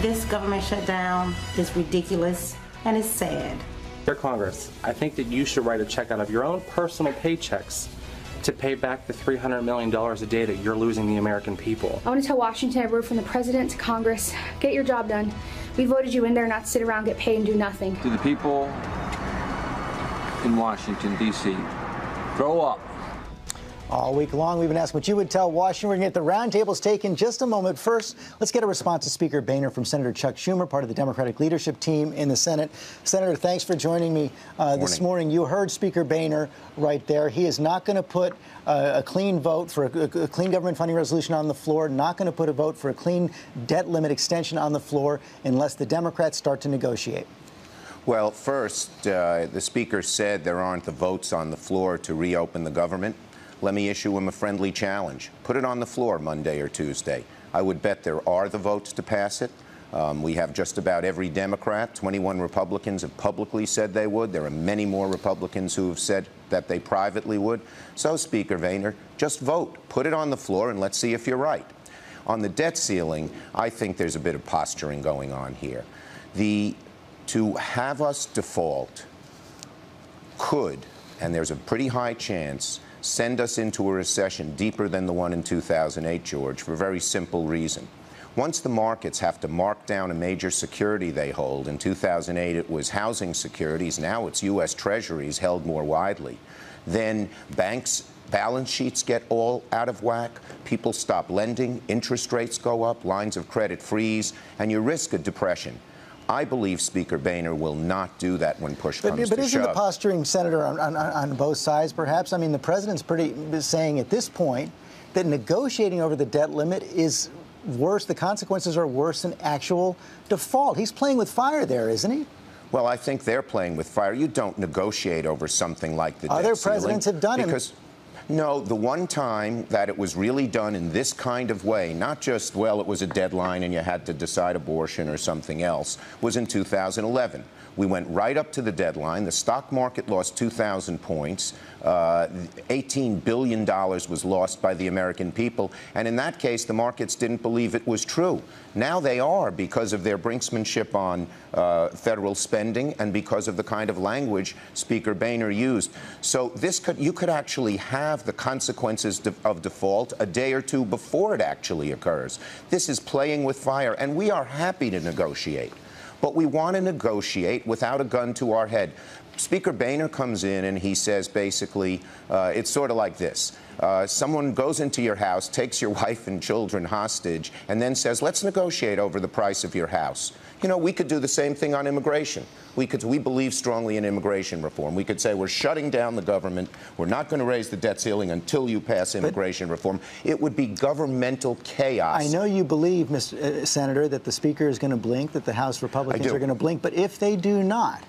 This government shutdown is ridiculous and it's sad. Dear Congress, I think that you should write a check out of your own personal paychecks to pay back the $300 million a day that you're losing the American people. I want to tell Washington, everywhere from the president to Congress, get your job done. We voted you in there not to sit around, get paid, and do nothing. To the people in Washington, D.C., grow up. All week long, we've been asking what you would tell Washington. We're going to get the roundtables taken in just a moment. First, let's get a response to Speaker Boehner from Senator Chuck Schumer, part of the Democratic leadership team in the Senate. Senator, thanks for joining me this morning. You heard Speaker Boehner right there. He is not going to put a clean vote for a clean government funding resolution on the floor, not going to put a vote for a clean debt limit extension on the floor unless the Democrats start to negotiate. Well, first, the Speaker said there aren't the votes on the floor to reopen the government. Let me issue him a friendly challenge. Put it on the floor Monday or Tuesday. I would bet there are the votes to pass it. We have just about every Democrat. 21 Republicans have publicly said they would. There are many more Republicans who have said that they privately would. So, Speaker Boehner, just vote. Put it on the floor and let's see if you're right. On the debt ceiling, I think there's a bit of posturing going on here. To have us default could, and there's a pretty high chance, send us into a recession deeper than the one in 2008, George, for a very simple reason. Once the markets have to mark down a major security they hold, in 2008 it was housing securities, now it's U.S. Treasuries held more widely, then banks' balance sheets get all out of whack, people stop lending, interest rates go up, lines of credit freeze, and you risk a depression. I believe Speaker Boehner will not do that when push comes to shove. But isn't the posturing, Senator, on both sides, perhaps? I mean, the president's saying at this point that negotiating over the debt limit is worse. The consequences are worse than actual default. He's playing with fire there, isn't he? Well, I think they're playing with fire. You don't negotiate over something like the debt ceiling. Other presidents have done it. No, the one time that it was really done in this kind of way, not just, well, it was a deadline and you had to decide abortion or something else, was in 2011. We went right up to the deadline. The stock market lost 2,000 points. $18 billion was lost by the American people. And in that case, the markets didn't believe it was true. Now they are, because of their brinksmanship on federal spending and because of the kind of language Speaker Boehner used. So you could actually have the consequences of default a day or two before it actually occurs. This is playing with fire, and we are happy to negotiate. But we want to negotiate without a gun to our head. Speaker Boehner comes in and he says basically, it's sort of like this. Someone goes into your house, takes your wife and children hostage, and then says, let's negotiate over the price of your house. You know, we could do the same thing on immigration. We believe strongly in immigration reform. We could say we're shutting down the government. We're not going to raise the debt ceiling until you pass immigration reform. It would be governmental chaos. I know you believe, Mr. Senator, that the Speaker is going to blink, that the House Republicans are going to blink. But if they do not,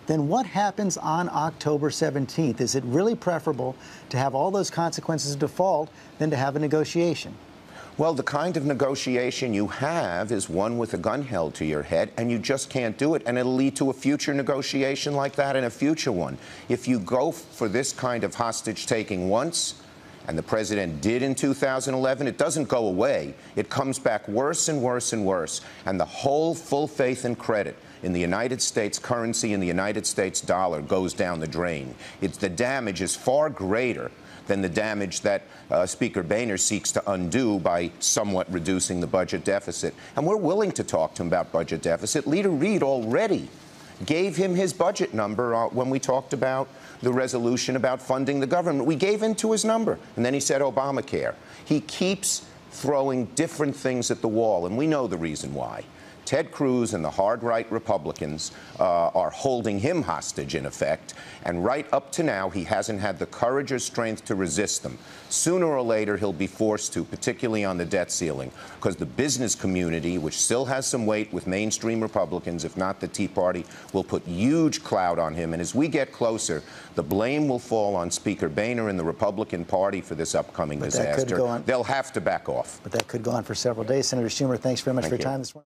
then what happens on October 17th? Is it really preferable to have all those consequences of default than to have a negotiation? Well, the kind of negotiation you have is one with a gun held to your head, and you just can't do it, and it'll lead to a future negotiation like that and a future one. If you go for this kind of hostage-taking once, and the president did in 2011, it doesn't go away. It comes back worse and worse and worse, and the whole full faith and credit in the United States currency and the United States dollar goes down the drain. The damage is far greater than the damage that Speaker Boehner seeks to undo by somewhat reducing the budget deficit. And we're willing to talk to him about budget deficit. Leader Reid already gave him his budget number when we talked about the resolution about funding the government. We gave in to his number, and then he said Obamacare. He keeps throwing different things at the wall, and we know the reason why. Ted Cruz and the hard-right Republicans are holding him hostage, in effect, and right up to now, he hasn't had the courage or strength to resist them. Sooner or later, he'll be forced to, particularly on the debt ceiling, because the business community, which still has some weight with mainstream Republicans, if not the Tea Party, will put huge clout on him. And as we get closer, the blame will fall on Speaker Boehner and the Republican Party for this upcoming disaster. They'll have to back off. But that could go on for several days. Senator Schumer, thanks very much for your time this morning.